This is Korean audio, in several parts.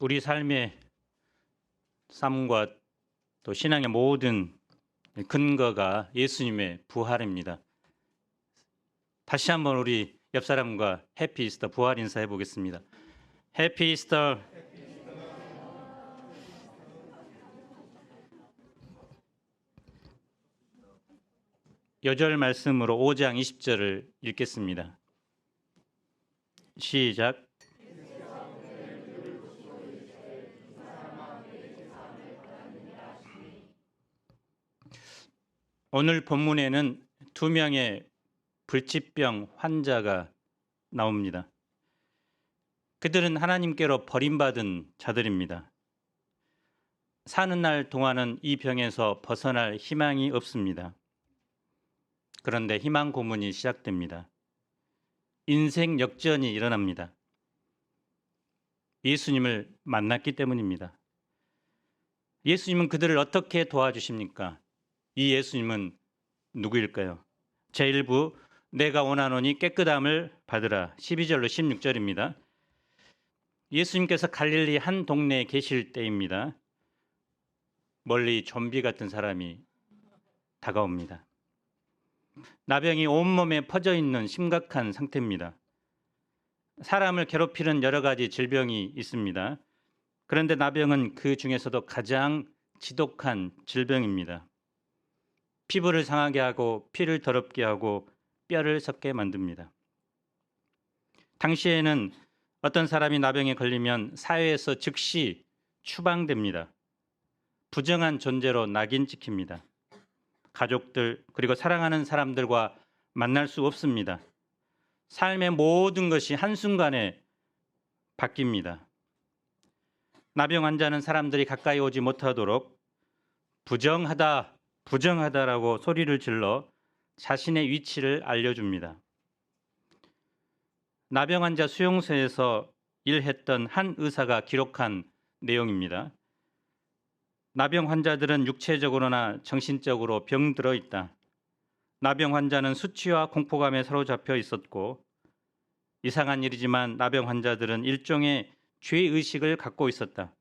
우리 삶의 삶과 또 신앙의 모든 근거가 예수님의 부활입니다. 다시 한번 우리 옆 사람과 해피 이스터 부활 인사해 보겠습니다. 해피 이스터. 여절 말씀으로 5장 20절을 읽겠습니다. 시작. 오늘 본문에는 2명의 불치병 환자가 나옵니다. 그들은 하나님께로 버림받은 자들입니다. 사는 날 동안은 이 병에서 벗어날 희망이 없습니다. 그런데 희망 고문이 시작됩니다. 인생 역전이 일어납니다. 예수님을 만났기 때문입니다. 예수님은 그들을 어떻게 도와주십니까? 이 예수님은 누구일까요? 제1부 내가 원하노니 깨끗함을 받으라. 12절로 16절입니다. 예수님께서 갈릴리 한 동네에 계실 때입니다. 멀리 좀비 같은 사람이 다가옵니다. 나병이 온몸에 퍼져 있는 심각한 상태입니다. 사람을 괴롭히는 여러 가지 질병이 있습니다. 그런데 나병은 그 중에서도 가장 지독한 질병입니다. 피부를 상하게 하고 피를 더럽게 하고 뼈를 썩게 만듭니다. 당시에는 어떤 사람이 나병에 걸리면 사회에서 즉시 추방됩니다. 부정한 존재로 낙인 찍힙니다. 가족들 그리고 사랑하는 사람들과 만날 수 없습니다. 삶의 모든 것이 한순간에 바뀝니다. 나병 환자는 사람들이 가까이 오지 못하도록 부정하다라고 소리를 질러 자신의 위치를 알려줍니다. 나병 환자 수용소에서 일했던 한 의사가 기록한 내용입니다. 나병 환자들은 육체적으로나 정신적으로 병들어 있다. 나병 환자는 수치와 공포감에 사로잡혀 있었고 이상한 일이지만 나병 환자들은 일종의 죄의식을 갖고 있었다.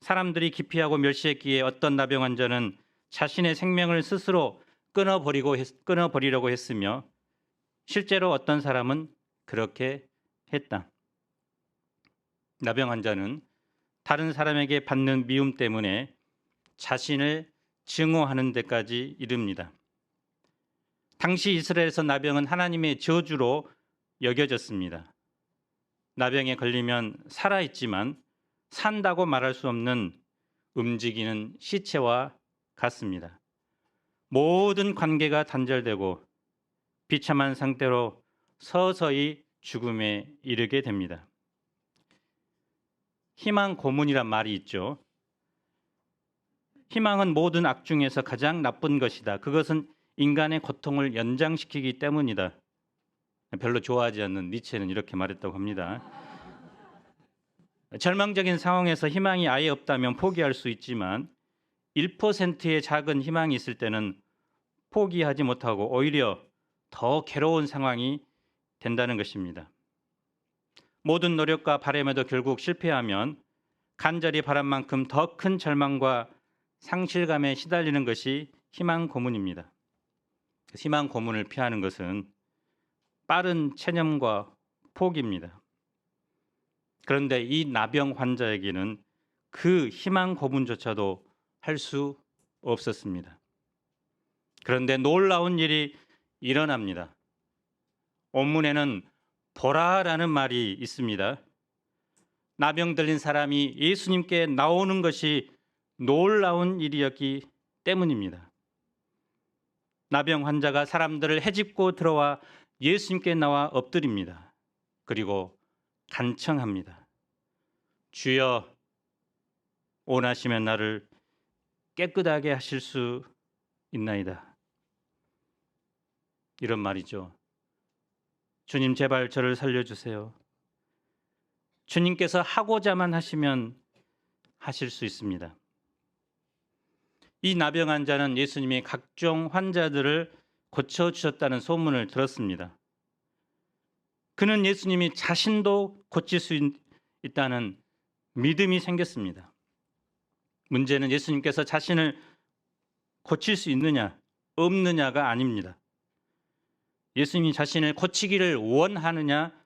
사람들이 기피하고 멸시했기에 어떤 나병 환자는 자신의 생명을 스스로 끊어버리려고 했으며 실제로 어떤 사람은 그렇게 했다. 나병 환자는 다른 사람에게 받는 미움 때문에 자신을 증오하는 데까지 이릅니다. 당시 이스라엘에서 나병은 하나님의 저주로 여겨졌습니다. 나병에 걸리면 살아있지만 산다고 말할 수 없는 움직이는 시체와 같습니다. 모든 관계가 단절되고 비참한 상태로 서서히 죽음에 이르게 됩니다. 희망 고문이란 말이 있죠. 희망은 모든 악 중에서 가장 나쁜 것이다. 그것은 인간의 고통을 연장시키기 때문이다. 별로 좋아하지 않는 니체는 이렇게 말했다고 합니다. 절망적인 상황에서 희망이 아예 없다면 포기할 수 있지만 1%의 작은 희망이 있을 때는 포기하지 못하고 오히려 더 괴로운 상황이 된다는 것입니다. 모든 노력과 바람에도 결국 실패하면 간절히 바란 만큼 더 큰 절망과 상실감에 시달리는 것이 희망 고문입니다. 희망 고문을 피하는 것은 빠른 체념과 포기입니다. 그런데 이 나병 환자에게는 그 희망 고문조차도 할 수 없었습니다. 그런데 놀라운 일이 일어납니다. 본문에는 보라라는 말이 있습니다. 나병 들린 사람이 예수님께 나오는 것이 놀라운 일이었기 때문입니다. 나병 환자가 사람들을 헤집고 들어와 예수님께 나와 엎드립니다. 그리고 간청합니다. 주여, 원하시면 나를 깨끗하게 하실 수 있나이다. 이런 말이죠. 주님, 제발 저를 살려주세요. 주님께서 하고자만 하시면 하실 수 있습니다. 이 나병 환자는 예수님이 각종 환자들을 고쳐주셨다는 소문을 들었습니다. 그는 예수님이 자신도 고칠 수 있다는 믿음이 생겼습니다. 문제는 예수님께서 자신을 고칠 수 있느냐 없느냐가 아닙니다. 예수님이 자신을 고치기를 원하느냐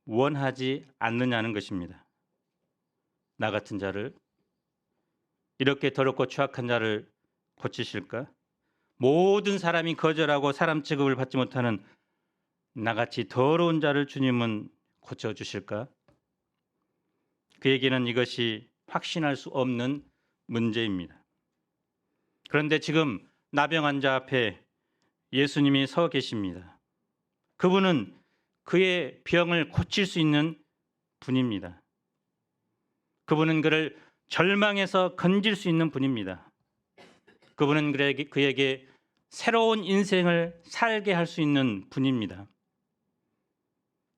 원하지 않느냐는 것입니다. 나 같은 자를, 이렇게 더럽고 추악한 자를 고치실까? 모든 사람이 거절하고 사람 취급을 받지 못하는 나같이 더러운 자를 주님은 고쳐주실까? 그에게는 이것이 확신할 수 없는 문제입니다. 그런데 지금 나병 환자 앞에 예수님이 서 계십니다. 그분은 그의 병을 고칠 수 있는 분입니다. 그분은 그를 절망에서 건질 수 있는 분입니다. 그분은 그에게 새로운 인생을 살게 할 수 있는 분입니다.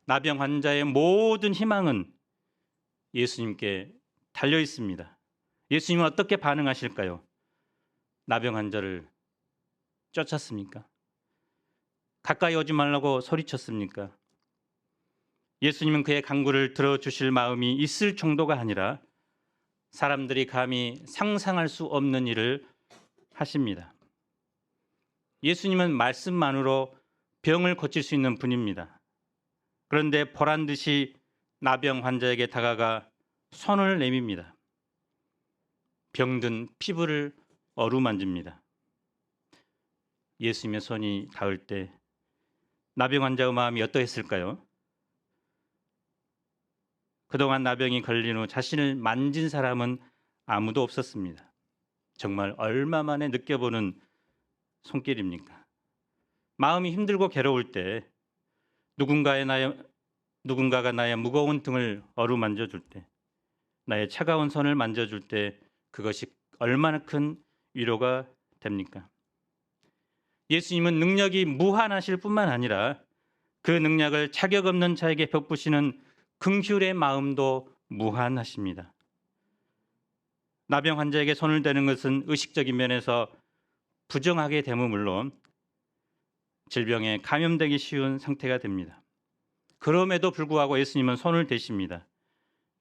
나병 환자의 모든 희망은 예수님께 달려 있습니다. 예수님은 어떻게 반응하실까요? 나병 환자를 쫓았습니까? 가까이 오지 말라고 소리쳤습니까? 예수님은 그의 간구를 들어주실 마음이 있을 정도가 아니라 사람들이 감히 상상할 수 없는 일을 하십니다. 예수님은 말씀만으로 병을 고칠 수 있는 분입니다. 그런데 보란 듯이 나병 환자에게 다가가 손을 내밉니다. 병든 피부를 어루만집니다. 예수님의 손이 닿을 때 나병 환자의 마음이 어떠했을까요? 그동안 나병이 걸린 후 자신을 만진 사람은 아무도 없었습니다. 정말 얼마 만에 느껴보는 손길입니까? 마음이 힘들고 괴로울 때 누군가가 나의 무거운 등을 어루만져줄 때, 나의 차가운 손을 만져줄 때 그것이 얼마나 큰 위로가 됩니까? 예수님은 능력이 무한하실 뿐만 아니라 그 능력을 자격 없는 자에게 베푸시는 긍휼의 마음도 무한하십니다. 나병 환자에게 손을 대는 것은 의식적인 면에서 부정하게 되면 물론 질병에 감염되기 쉬운 상태가 됩니다. 그럼에도 불구하고 예수님은 손을 대십니다.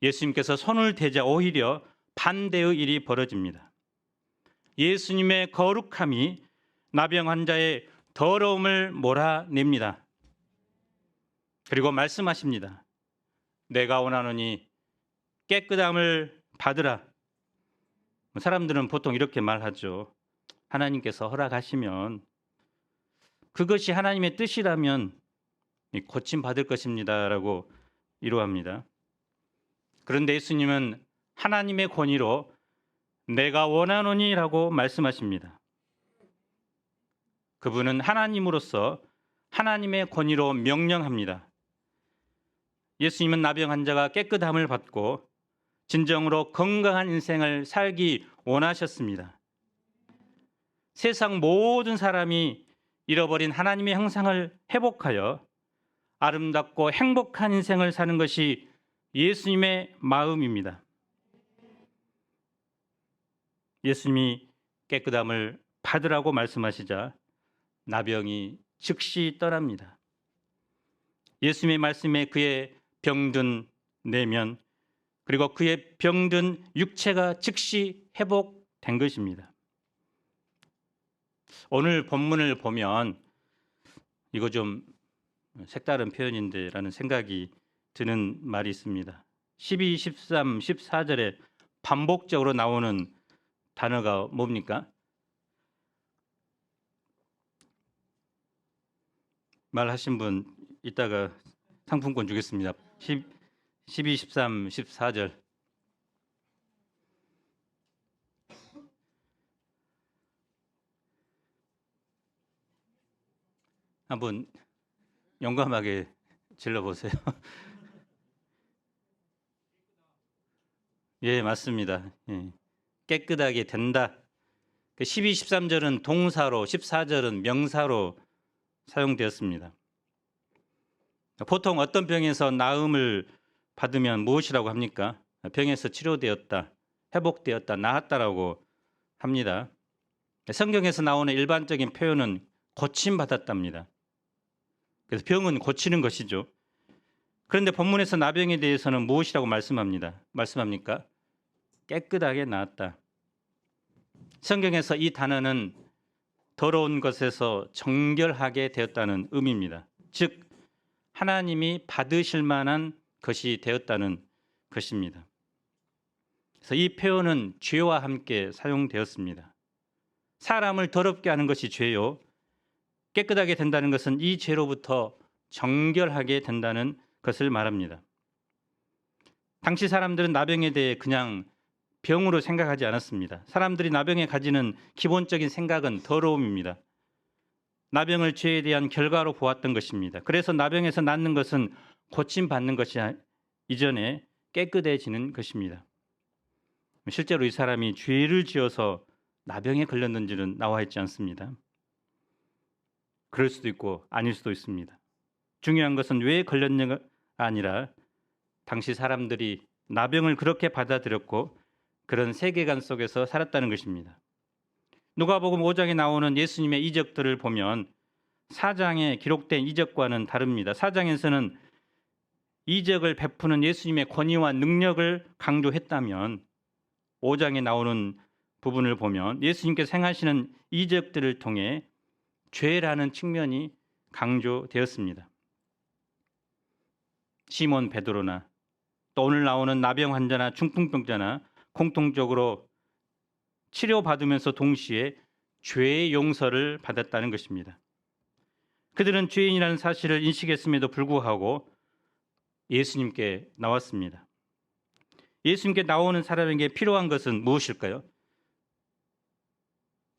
예수님께서 손을 대자 오히려 반대의 일이 벌어집니다. 예수님의 거룩함이 나병 환자의 더러움을 몰아냅니다. 그리고 말씀하십니다. 내가 원하노니 깨끗함을 받으라. 사람들은 보통 이렇게 말하죠. 하나님께서 허락하시면, 그것이 하나님의 뜻이라면 고침 받을 것입니다 라고 이루합니다. 그런데 예수님은 하나님의 권위로 내가 원하노니 라고 말씀하십니다. 그분은 하나님으로서 하나님의 권위로 명령합니다. 예수님은 나병 환자가 깨끗함을 받고 진정으로 건강한 인생을 살기 원하셨습니다. 세상 모든 사람이 잃어버린 하나님의 형상을 회복하여 아름답고 행복한 인생을 사는 것이 예수님의 마음입니다. 예수님이 깨끗함을 받으라고 말씀하시자 나병이 즉시 떠납니다. 예수님의 말씀에 그의 병든 내면 그리고 그의 병든 육체가 즉시 회복된 것입니다. 오늘 본문을 보면 이거 좀 색다른 표현인데 라는 생각이 드는 말이 있습니다. 12, 13, 14절에 반복적으로 나오는 단어가 뭡니까? 말하신 분 이따가 상품권 주겠습니다. 12, 13, 14절. 한번 용감하게 질러보세요. 예, 맞습니다. 예. 깨끗하게 된다. 12, 13절은 동사로, 14절은 명사로 사용되었습니다. 보통 어떤 병에서 나음을 받으면 무엇이라고 합니까? 병에서 치료되었다, 회복되었다, 나았다라고 합니다. 성경에서 나오는 일반적인 표현은 고침받았답니다. 그래서 병은 고치는 것이죠. 그런데 본문에서 나병에 대해서는 무엇이라고 말씀합니까? 깨끗하게 나았다. 성경에서 이 단어는 더러운 것에서 정결하게 되었다는 의미입니다. 즉 하나님이 받으실 만한 것이 되었다는 것입니다. 그래서 이 표현은 죄와 함께 사용되었습니다. 사람을 더럽게 하는 것이 죄요, 깨끗하게 된다는 것은 이 죄로부터 정결하게 된다는 것을 말합니다. 당시 사람들은 나병에 대해 그냥 병으로 생각하지 않았습니다. 사람들이 나병에 가지는 기본적인 생각은 더러움입니다. 나병을 죄에 대한 결과로 보았던 것입니다. 그래서 나병에서 낫는 것은 고침받는 것이 이전에 깨끗해지는 것입니다. 실제로 이 사람이 죄를 지어서 나병에 걸렸는지는 나와 있지 않습니다. 그럴 수도 있고 아닐 수도 있습니다. 중요한 것은 왜 걸렸냐가 아니라 당시 사람들이 나병을 그렇게 받아들였고 그런 세계관 속에서 살았다는 것입니다. 누가복음 5장에 나오는 예수님의 이적들을 보면 4장에 기록된 이적과는 다릅니다. 4장에서는 이적을 베푸는 예수님의 권위와 능력을 강조했다면 5장에 나오는 부분을 보면 예수님께서 행하시는 이적들을 통해 죄라는 측면이 강조되었습니다. 시몬 베드로나 또 오늘 나오는 나병 환자나 중풍병자나 공통적으로 치료받으면서 동시에 죄의 용서를 받았다는 것입니다. 그들은 죄인이라는 사실을 인식했음에도 불구하고 예수님께 나왔습니다. 예수님께 나오는 사람에게 필요한 것은 무엇일까요?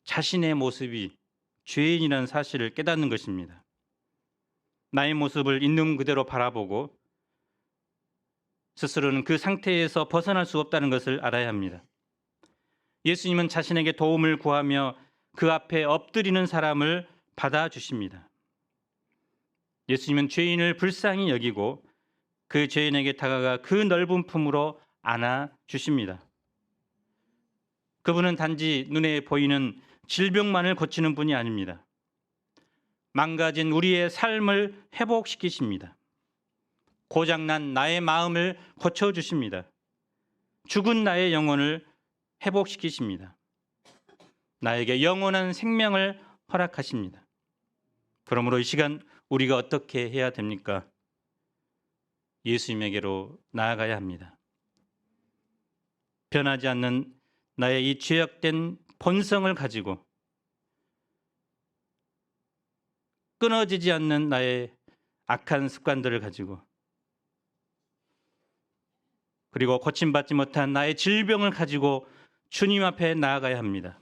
자신의 모습이 죄인이라는 사실을 깨닫는 것입니다. 나의 모습을 있는 그대로 바라보고 스스로는 그 상태에서 벗어날 수 없다는 것을 알아야 합니다. 예수님은 자신에게 도움을 구하며 그 앞에 엎드리는 사람을 받아주십니다. 예수님은 죄인을 불쌍히 여기고 그 죄인에게 다가가 그 넓은 품으로 안아주십니다. 그분은 단지 눈에 보이는 질병만을 고치는 분이 아닙니다. 망가진 우리의 삶을 회복시키십니다. 고장난 나의 마음을 고쳐주십니다. 죽은 나의 영혼을 회복시키십니다. 나에게 영원한 생명을 허락하십니다. 그러므로 이 시간 우리가 어떻게 해야 됩니까? 예수님에게로 나아가야 합니다. 변하지 않는 나의 이 죄악된 본성을 가지고 끊어지지 않는 나의 악한 습관들을 가지고 그리고 고침받지 못한 나의 질병을 가지고 주님 앞에 나아가야 합니다.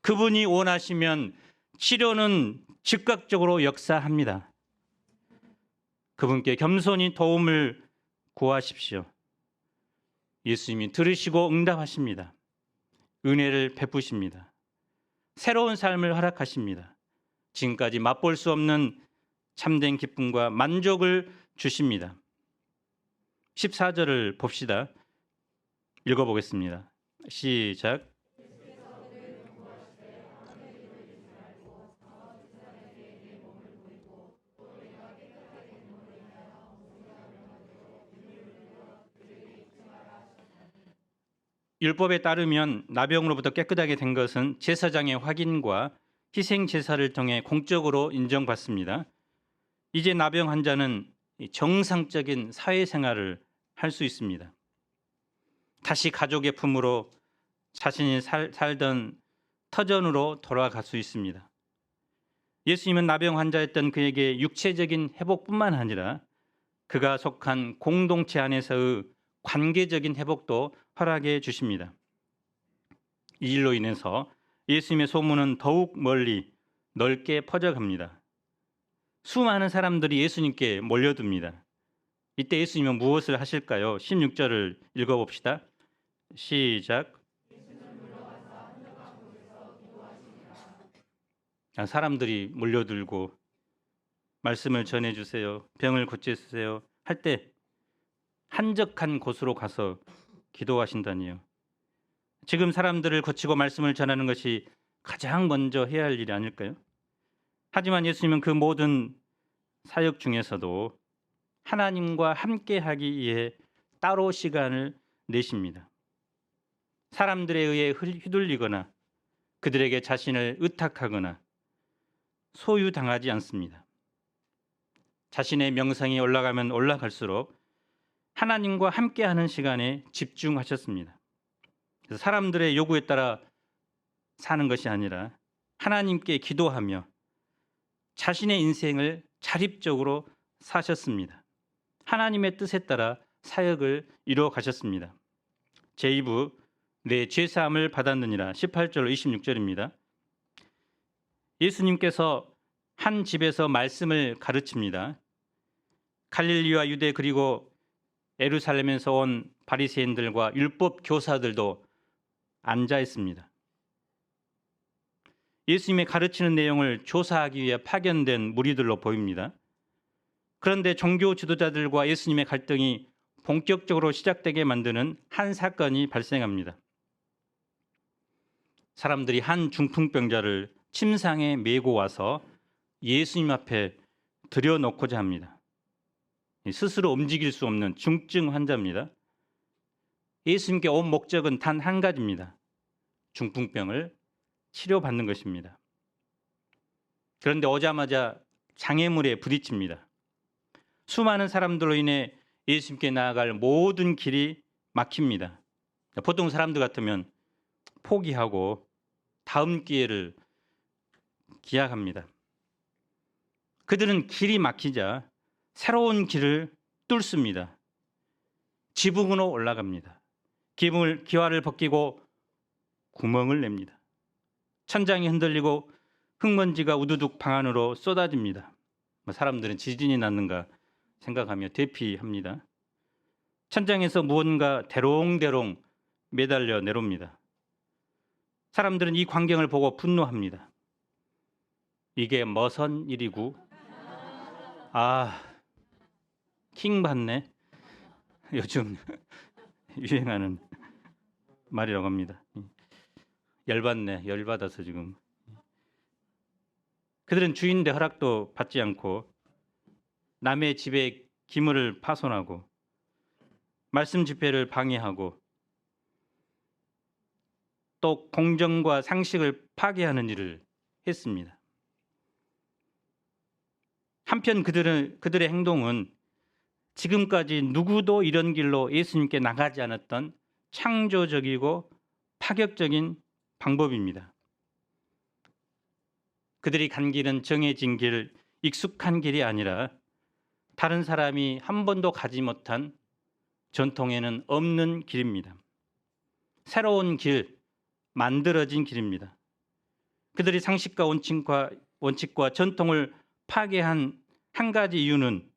그분이 원하시면 치료는 즉각적으로 역사합니다. 그분께 겸손히 도움을 구하십시오. 예수님이 들으시고 응답하십니다. 은혜를 베푸십니다. 새로운 삶을 허락하십니다. 지금까지 맛볼 수 없는 참된 기쁨과 만족을 주십니다. 14절을 봅시다. 읽어보겠습니다. 시작. 율법에 따르면 나병으로부터 깨끗하게 된 것은 제사장의 확인과 희생 제사를 통해 공적으로 인정받습니다. 이제 나병 환자는 정상적인 사회생활을 할 수 있습니다. 다시 가족의 품으로 자신이 살던 터전으로 돌아갈 수 있습니다. 예수님은 나병 환자였던 그에게 육체적인 회복뿐만 아니라 그가 속한 공동체 안에서의 관계적인 회복도 허락해 주십니다. 이 일로 인해서 예수님의 소문은 더욱 멀리 넓게 퍼져갑니다. 수많은 사람들이 예수님께 몰려듭니다. 이때 예수님은 무엇을 하실까요? 16절을 읽어봅시다. 시작. 사람들이 몰려들고 말씀을 전해주세요. 병을 고쳐주세요. 할 때 한적한 곳으로 가서 기도하신다니요. 지금 사람들을 고치고 말씀을 전하는 것이 가장 먼저 해야 할 일이 아닐까요? 하지만 예수님은 그 모든 사역 중에서도 하나님과 함께하기 위해 따로 시간을 내십니다. 사람들에 의해 휘둘리거나 그들에게 자신을 의탁하거나 소유당하지 않습니다. 자신의 명성이 올라가면 올라갈수록 하나님과 함께하는 시간에 집중하셨습니다. 그래서 사람들의 요구에 따라 사는 것이 아니라 하나님께 기도하며 자신의 인생을 자립적으로 사셨습니다. 하나님의 뜻에 따라 사역을 이루어 가셨습니다. 제2부 내 죄사함을 받았느니라 18절 26절입니다. 예수님께서 한 집에서 말씀을 가르칩니다. 갈릴리와 유대 그리고 예루살렘에서 온 바리새인들과 율법 교사들도 앉아 있습니다. 예수님의 가르치는 내용을 조사하기 위해 파견된 무리들로 보입니다. 그런데 종교 지도자들과 예수님의 갈등이 본격적으로 시작되게 만드는 한 사건이 발생합니다. 사람들이 한 중풍병자를 침상에 메고 와서 예수님 앞에 들여놓고자 합니다. 스스로 움직일 수 없는 중증 환자입니다. 예수님께 온 목적은 단 한 가지입니다. 중풍병을 치료받는 것입니다. 그런데 오자마자 장애물에 부딪힙니다. 수많은 사람들로 인해 예수님께 나아갈 모든 길이 막힙니다. 보통 사람들 같으면 포기하고 다음 기회를 기약합니다. 그들은 길이 막히자 새로운 길을 뚫습니다. 지붕으로 올라갑니다. 기와를 벗기고 구멍을 냅니다. 천장이 흔들리고 흙먼지가 우두둑 방 안으로 쏟아집니다. 사람들은 지진이 났는가 생각하며 대피합니다. 천장에서 무언가 대롱대롱 매달려 내려옵니다. 사람들은 이 광경을 보고 분노합니다. 이게 머선 일이고 킹 받네. 요즘 유행하는 말이라고 합니다. 열받네. 열받아서 지금. 그들은 주인의 허락도 받지 않고 남의 집에 기물을 파손하고 말씀 집회를 방해하고 또 공정과 상식을 파괴하는 일을 했습니다. 한편 그들의 행동은 지금까지 누구도 이런 길로 예수님께 나가지 않았던 창조적이고 파격적인 방법입니다. 그들이 간 길은 정해진 길, 익숙한 길이 아니라 다른 사람이 한 번도 가지 못한 전통에는 없는 길입니다. 새로운 길, 만들어진 길입니다. 그들이 상식과 원칙과 전통을 파괴한 한 가지 이유는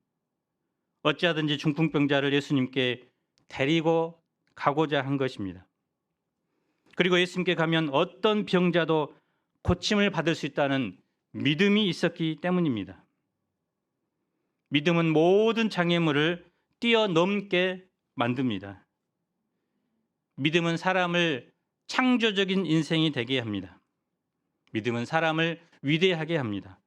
어찌하든지 중풍병자를 예수님께 데리고 가고자 한 것입니다. 그리고 예수님께 가면 어떤 병자도 고침을 받을 수 있다는 믿음이 있었기 때문입니다. 믿음은 모든 장애물을 뛰어넘게 만듭니다. 믿음은 사람을 창조적인 인생이 되게 합니다. 믿음은 사람을 위대하게 합니다.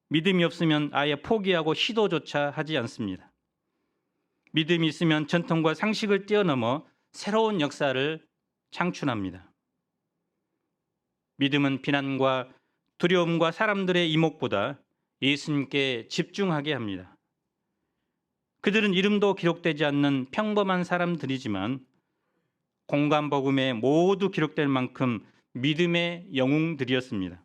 믿음이 없으면 아예 포기하고 시도조차 하지 않습니다. 믿음이 있으면 전통과 상식을 뛰어넘어 새로운 역사를 창출합니다. 믿음은 비난과 두려움과 사람들의 이목보다 예수님께 집중하게 합니다. 그들은 이름도 기록되지 않는 평범한 사람들이지만 공간복음에 모두 기록될 만큼 믿음의 영웅들이었습니다.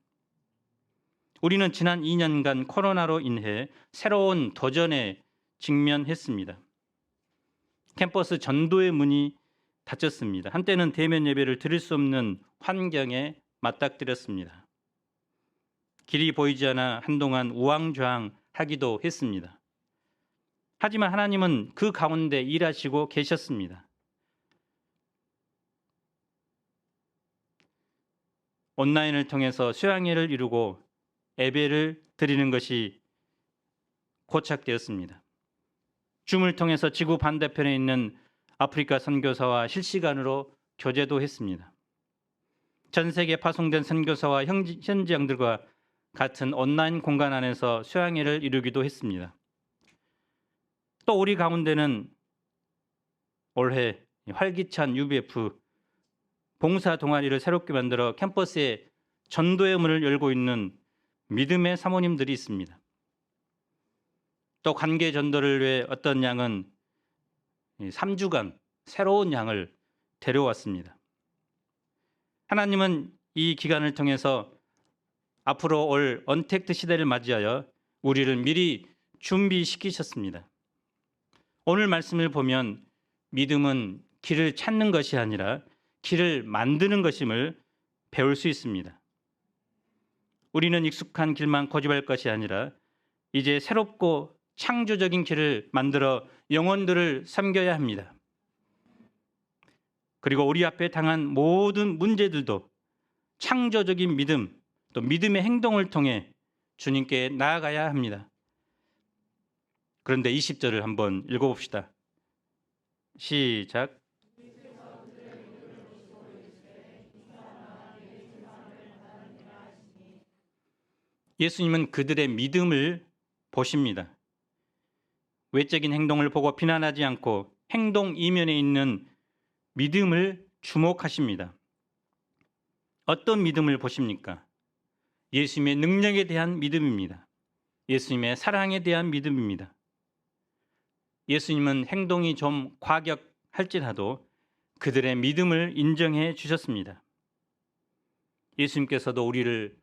우리는 지난 2년간 코로나로 인해 새로운 도전에 직면했습니다. 캠퍼스 전도의 문이 닫혔습니다. 한때는 대면 예배를 드릴 수 없는 환경에 맞닥뜨렸습니다. 길이 보이지 않아 한동안 우왕좌왕하기도 했습니다. 하지만 하나님은 그 가운데 일하시고 계셨습니다. 온라인을 통해서 수양회를 이루고 예배를 드리는 것이 고착되었습니다. 줌을 통해서 지구 반대편에 있는 아프리카 선교사와 실시간으로 교제도 했습니다. 전 세계에 파송된 선교사와 현지양들과 같은 온라인 공간 안에서 수양회를 이루기도 했습니다. 또 우리 가운데는 올해 활기찬 UBF 봉사 동아리를 새롭게 만들어 캠퍼스에 전도의 문을 열고 있는 믿음의 사모님들이 있습니다. 또 관계 전도를 위해 어떤 양은 3주간 새로운 양을 데려왔습니다. 하나님은 이 기간을 통해서 앞으로 올 언택트 시대를 맞이하여 우리를 미리 준비시키셨습니다. 오늘 말씀을 보면 믿음은 길을 찾는 것이 아니라 길을 만드는 것임을 배울 수 있습니다. 우리는 익숙한 길만 고집할 것이 아니라 이제 새롭고 창조적인 길을 만들어 영혼들을 섬겨야 합니다. 그리고 우리 앞에 당한 모든 문제들도 창조적인 믿음, 또 믿음의 행동을 통해 주님께 나아가야 합니다. 그런데 20절을 한번 읽어봅시다. 시작. 예수님은 그들의 믿음을 보십니다. 외적인 행동을 보고 비난하지 않고 행동 이면에 있는 믿음을 주목하십니다. 어떤 믿음을 보십니까? 예수님의 능력에 대한 믿음입니다. 예수님의 사랑에 대한 믿음입니다. 예수님은 행동이 좀 과격할지라도 그들의 믿음을 인정해 주셨습니다. 예수님께서도 우리를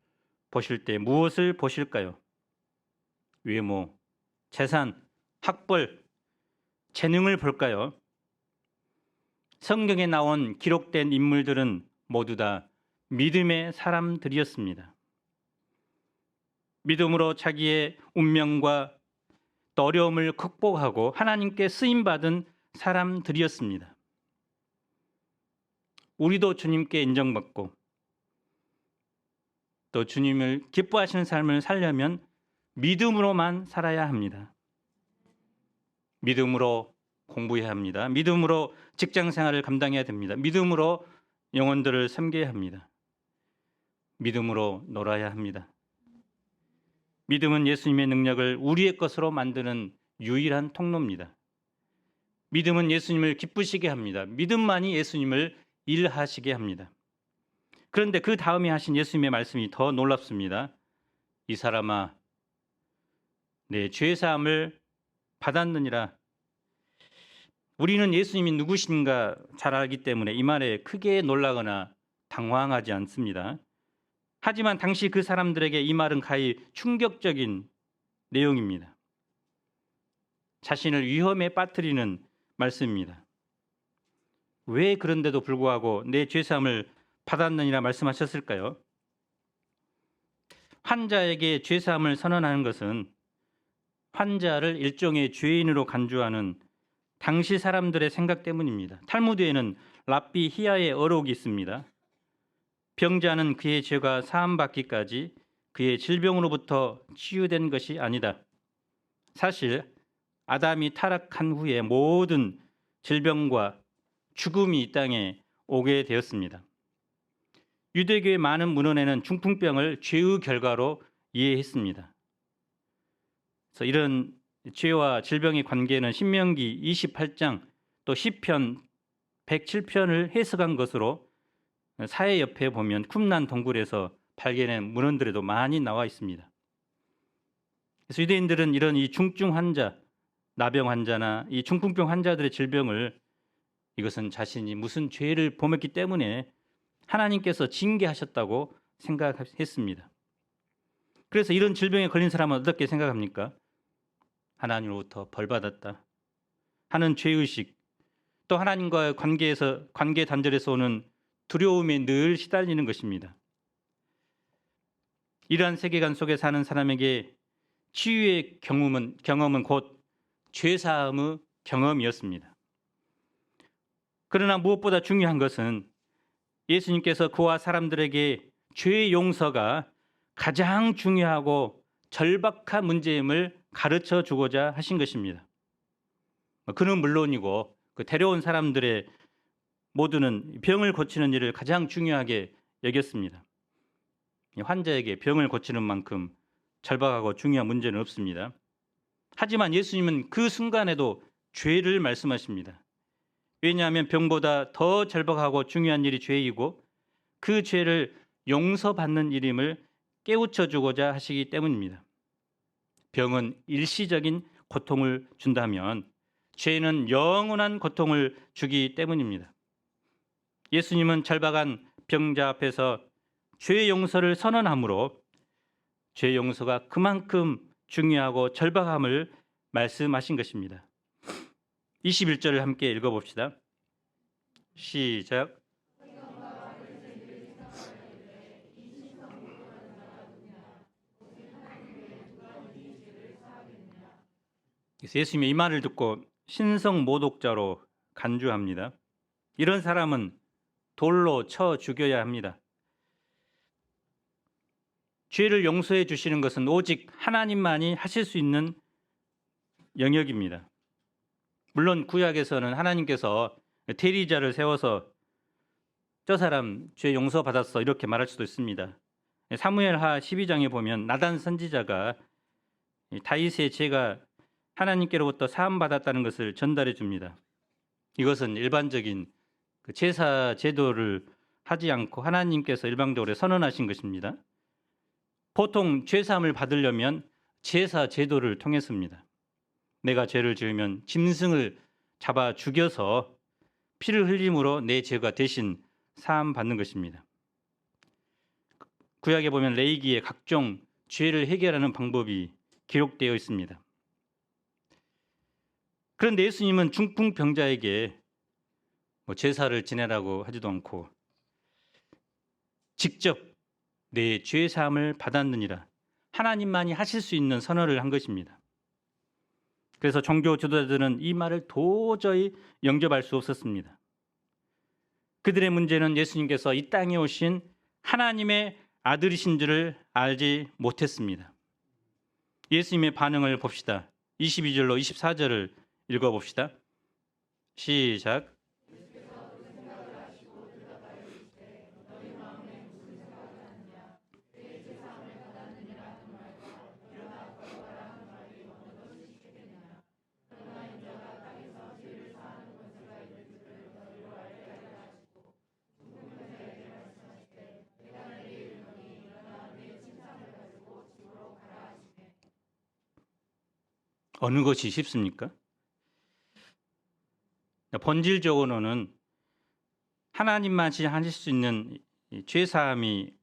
보실 때 무엇을 보실까요? 외모, 재산, 학벌, 재능을 볼까요? 성경에 나온 기록된 인물들은 모두 다 믿음의 사람들이었습니다. 믿음으로 자기의 운명과 또 어려움을 극복하고 하나님께 쓰임받은 사람들이었습니다. 우리도 주님께 인정받고 또 주님을 기뻐하시는 삶을 살려면 믿음으로만 살아야 합니다. 믿음으로 공부해야 합니다. 믿음으로 직장 생활을 감당해야 됩니다. 믿음으로 영혼들을 섬겨야 합니다. 믿음으로 놀아야 합니다. 믿음은 예수님의 능력을 우리의 것으로 만드는 유일한 통로입니다. 믿음은 예수님을 기쁘시게 합니다. 믿음만이 예수님을 일하시게 합니다. 그런데 그 다음에 하신 예수님의 말씀이 더 놀랍습니다. 이 사람아, 내 죄사함을 받았느니라. 우리는 예수님이 누구신가 잘 알기 때문에 이 말에 크게 놀라거나 당황하지 않습니다. 하지만 당시 그 사람들에게 이 말은 가히 충격적인 내용입니다. 자신을 위험에 빠뜨리는 말씀입니다. 왜 그런데도 불구하고 내 죄사함을 받았느니라 말씀하셨을까요? 환자에게 죄사함을 선언하는 것은 환자를 일종의 죄인으로 간주하는 당시 사람들의 생각 때문입니다. 탈무드에는 랍비 히야의 어록이 있습니다. 병자는 그의 죄가 사함받기까지 그의 질병으로부터 치유된 것이 아니다. 사실 아담이 타락한 후에 모든 질병과 죽음이 이 땅에 오게 되었습니다. 유대교의 많은 문헌에는 중풍병을 죄의 결과로 이해했습니다. 그래서 이런 죄와 질병의 관계는 신명기 28장 또 시편 107편을 해석한 것으로 사회 옆에 보면 쿰란 동굴에서 발견한 문헌들에도 많이 나와 있습니다. 그래서 유대인들은 이런 이 중증 환자, 나병 환자나 이 중풍병 환자들의 질병을 이것은 자신이 무슨 죄를 범했기 때문에 하나님께서 징계하셨다고 생각했습니다. 그래서 이런 질병에 걸린 사람은 어떻게 생각합니까? 하나님으로부터 벌받았다 하는 죄의식, 또 하나님과의 관계 단절에서 오는 두려움에 늘 시달리는 것입니다. 이러한 세계관 속에 사는 사람에게 치유의 경험은 곧 죄사함의 경험이었습니다. 그러나 무엇보다 중요한 것은 예수님께서 그와 사람들에게 죄의 용서가 가장 중요하고 절박한 문제임을 가르쳐 주고자 하신 것입니다. 그는 물론이고 그 데려온 사람들의 모두는 병을 고치는 일을 가장 중요하게 여겼습니다. 환자에게 병을 고치는 만큼 절박하고 중요한 문제는 없습니다. 하지만 예수님은 그 순간에도 죄를 말씀하십니다. 왜냐하면 병보다 더 절박하고 중요한 일이 죄이고 그 죄를 용서받는 일임을 깨우쳐 주고자 하시기 때문입니다. 병은 일시적인 고통을 준다면 죄는 영원한 고통을 주기 때문입니다. 예수님은 절박한 병자 앞에서 죄 용서를 선언함으로 죄 용서가 그만큼 중요하고 절박함을 말씀하신 것입니다. 21절을 함께 읽어봅시다. 시작. 예수님의 이 말을 듣고 신성모독자로 간주합니다. 이런 사람은 돌로 쳐 죽여야 합니다. 죄를 용서해 주시는 것은 오직 하나님만이 하실 수 있는 영역입니다. 물론 구약에서는 하나님께서 대리자를 세워서 저 사람 죄 용서받았어 이렇게 말할 수도 있습니다. 사무엘하 12장에 보면 나단 선지자가 다윗의 죄가 하나님께로부터 사함받았다는 것을 전달해 줍니다. 이것은 일반적인 제사 제도를 하지 않고 하나님께서 일방적으로 선언하신 것입니다. 보통 죄사함을 받으려면 제사 제도를 통했습니다. 내가 죄를 지으면 짐승을 잡아 죽여서 피를 흘림으로 내 죄가 대신 사함 받는 것입니다. 구약에 보면 레위기에 각종 죄를 해결하는 방법이 기록되어 있습니다. 그런데 예수님은 중풍병자에게 제사를 지내라고 하지도 않고 직접 내 죄 사함을 받았느니라 하나님만이 하실 수 있는 선언을 한 것입니다. 그래서 종교 지도자들은 이 말을 도저히 영접할 수 없었습니다. 그들의 문제는 예수님께서 이 땅에 오신 하나님의 아들이신 줄을 알지 못했습니다. 예수님의 반응을 봅시다. 22절로 24절을 읽어봅시다. 시작. 어느 것이 쉽습니까? 본질적으로는 하나님만이 하실 수 있는 죄사함이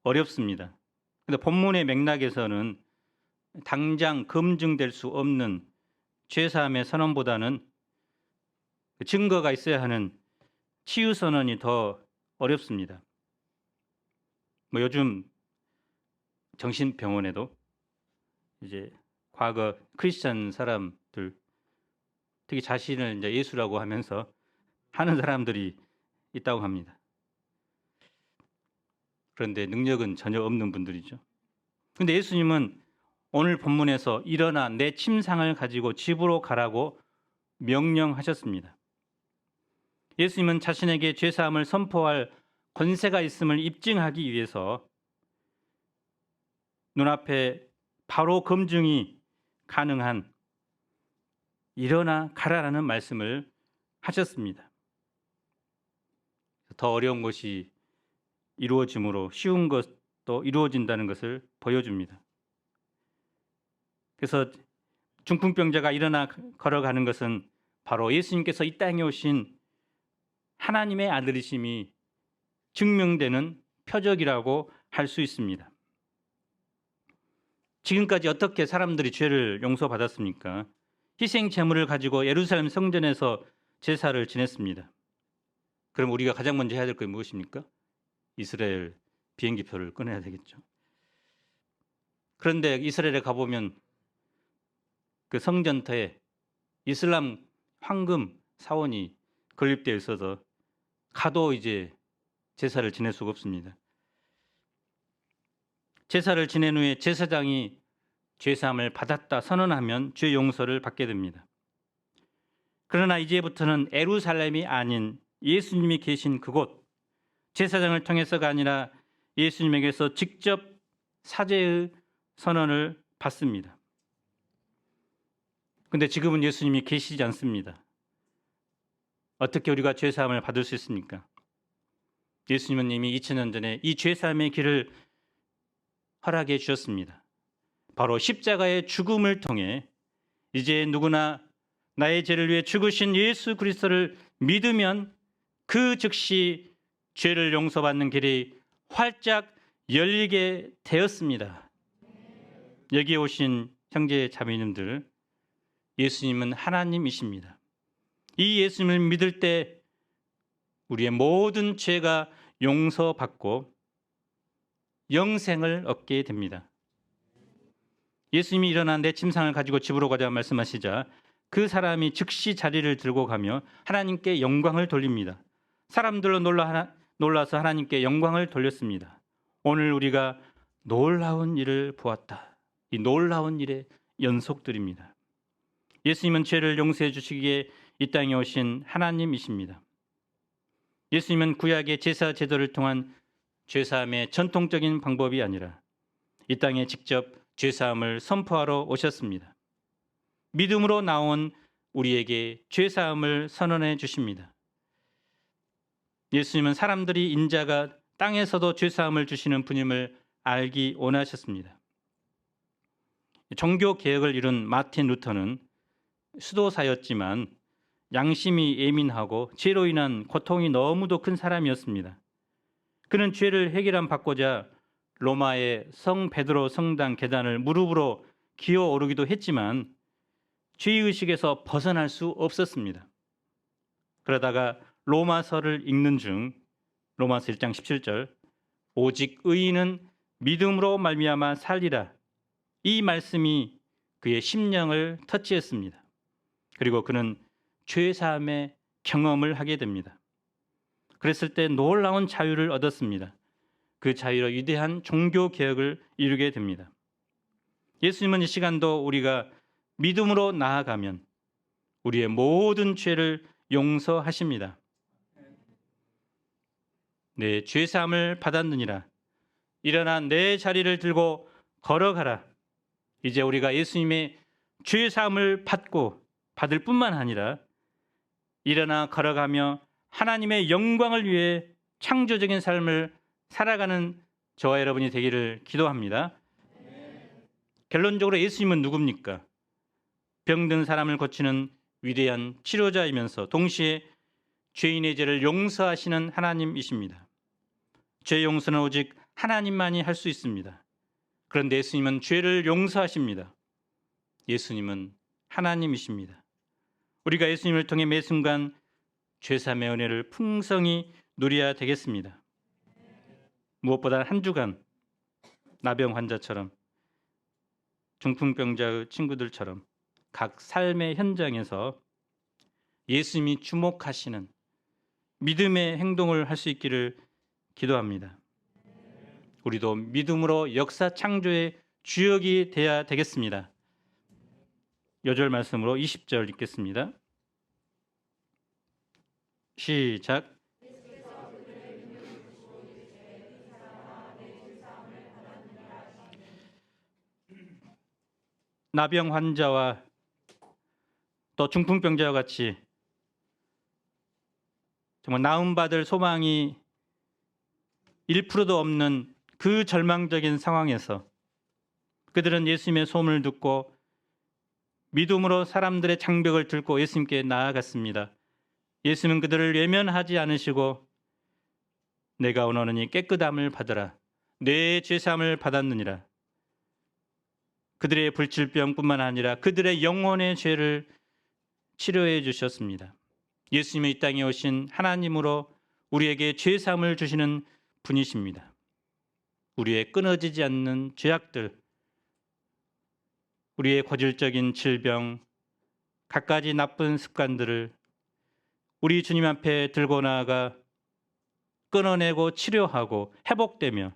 어렵습니다. 그런데 본문의 맥락에서는 당장 검증될 수 없는 죄사함의 선언보다는 증거가 있어야 하는 치유 선언이 더 어렵습니다. 요즘 정신병원에도 이제 과거 크리스찬 사람들 특히 자신을 이제 예수라고 하면서 하는 사람들이 있다고 합니다. 그런데 능력은 전혀 없는 분들이죠. 그런데 예수님은 오늘 본문에서 일어나 내 침상을 가지고 집으로 가라고 명령하셨습니다. 예수님은 자신에게 죄사함을 선포할 권세가 있음을 입증하기 위해서 눈앞에 바로 검증이 가능한 일어나 가라라는 말씀을 하셨습니다. 더 어려운 것이 이루어짐으로 쉬운 것도 이루어진다는 것을 보여줍니다. 그래서 중풍병자가 일어나 걸어가는 것은 바로 예수님께서 이 땅에 오신 하나님의 아들이심이 증명되는 표적이라고 할 수 있습니다. 지금까지 어떻게 사람들이 죄를 용서받았습니까? 희생 제물을 가지고 예루살렘 성전에서 제사를 지냈습니다. 그럼 우리가 가장 먼저 해야 될 것이 무엇입니까? 이스라엘 비행기표를 끊어야 되겠죠. 그런데 이스라엘에 가보면 그 성전터에 이슬람 황금 사원이 건립되어 있어서 가도 이제 제사를 지낼 수가 없습니다. 제사를 지낸 후에 제사장이 죄사함을 받았다 선언하면 죄 용서를 받게 됩니다. 그러나 이제부터는 예루살렘이 아닌 예수님이 계신 그곳, 제사장을 통해서가 아니라 예수님에게서 직접 사죄의 선언을 받습니다. 그런데 지금은 예수님이 계시지 않습니다. 어떻게 우리가 죄 사함을 받을 수 있습니까? 예수님은 이미 2000년 전에 이 죄 사함의 길을 허락해 주셨습니다. 바로 십자가의 죽음을 통해 이제 누구나 나의 죄를 위해 죽으신 예수 그리스도를 믿으면 그 즉시 죄를 용서받는 길이 활짝 열리게 되었습니다. 여기에 오신 형제 자매님들, 예수님은 하나님이십니다. 이 예수님을 믿을 때 우리의 모든 죄가 용서받고 영생을 얻게 됩니다. 예수님이 일어나 내 침상을 가지고 집으로 가자 말씀하시자 그 사람이 즉시 자리를 들고 가며 하나님께 영광을 돌립니다. 사람들로 놀라서 하나님께 영광을 돌렸습니다. 오늘 우리가 놀라운 일을 보았다. 이 놀라운 일의 연속들입니다. 예수님은 죄를 용서해 주시기에 이 땅에 오신 하나님이십니다. 예수님은 구약의 제사 제도를 통한 죄사함의 전통적인 방법이 아니라 이 땅에 직접 죄사함을 선포하러 오셨습니다. 믿음으로 나온 우리에게 죄사함을 선언해 주십니다. 예수님은 사람들이 인자가 땅에서도 죄사함을 주시는 분임을 알기 원하셨습니다. 종교 개혁을 이룬 마틴 루터는 수도사였지만 양심이 예민하고 죄로 인한 고통이 너무도 큰 사람이었습니다. 그는 죄를 해결받고자 로마의 성 베드로 성당 계단을 무릎으로 기어 오르기도 했지만 죄의식에서 벗어날 수 없었습니다. 그러다가 로마서를 읽는 중 로마서 1장 17절 오직 의인은 믿음으로 말미암아 살리라, 이 말씀이 그의 심령을 터치했습니다. 그리고 그는 죄사함의 경험을 하게 됩니다. 그랬을 때 놀라운 자유를 얻었습니다. 그 자유로 위대한 종교 개혁을 이루게 됩니다. 예수님은 이 시간도 우리가 믿음으로 나아가면 우리의 모든 죄를 용서하십니다. 내 죄사함을 받았느니라. 일어나 내 자리를 들고 걸어가라. 이제 우리가 예수님의 죄사함을 받을 뿐만 아니라 일어나 걸어가며 하나님의 영광을 위해 창조적인 삶을 살아가는 저와 여러분이 되기를 기도합니다. 결론적으로 예수님은 누굽니까? 병든 사람을 고치는 위대한 치료자이면서 동시에 죄인의 죄를 용서하시는 하나님이십니다. 죄 용서는 오직 하나님만이 할 수 있습니다. 그런데 예수님은 죄를 용서하십니다. 예수님은 하나님이십니다. 우리가 예수님을 통해 매 순간 죄사함의 은혜를 풍성히 누려야 되겠습니다. 무엇보다 한 주간 나병 환자처럼 중풍병자의 친구들처럼 각 삶의 현장에서 예수님이 주목하시는 믿음의 행동을 할 수 있기를 기도합니다. 우리도 믿음으로 역사 창조의 주역이 되어야 되겠습니다. 요절 말씀으로 20절 읽겠습니다. 시작. 나병 환자와 또 중풍병자와 같이 정말 나음받을 소망이 1%도 없는 그 절망적인 상황에서 그들은 예수님의 소문을 듣고 믿음으로 사람들의 장벽을 뚫고 예수님께 나아갔습니다. 예수님은 그들을 외면하지 않으시고 내가 원하노니 깨끗함을 받으라, 내 죄사함을 받았느니라. 그들의 불칠병뿐만 아니라 그들의 영혼의 죄를 치료해 주셨습니다. 예수님이 이 땅에 오신 하나님으로 우리에게 죄사함을 주시는 분이십니다. 우리의 끊어지지 않는 죄악들, 우리의 고질적인 질병, 갖가지 나쁜 습관들을 우리 주님 앞에 들고 나아가 끊어내고 치료하고 회복되며,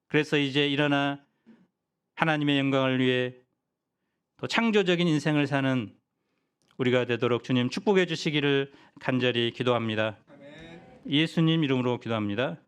그래서 이제 일어나 하나님의 영광을 위해 또 창조적인 인생을 사는 우리가 되도록 주님 축복해 주시기를 간절히 기도합니다. 예수님 이름으로 기도합니다.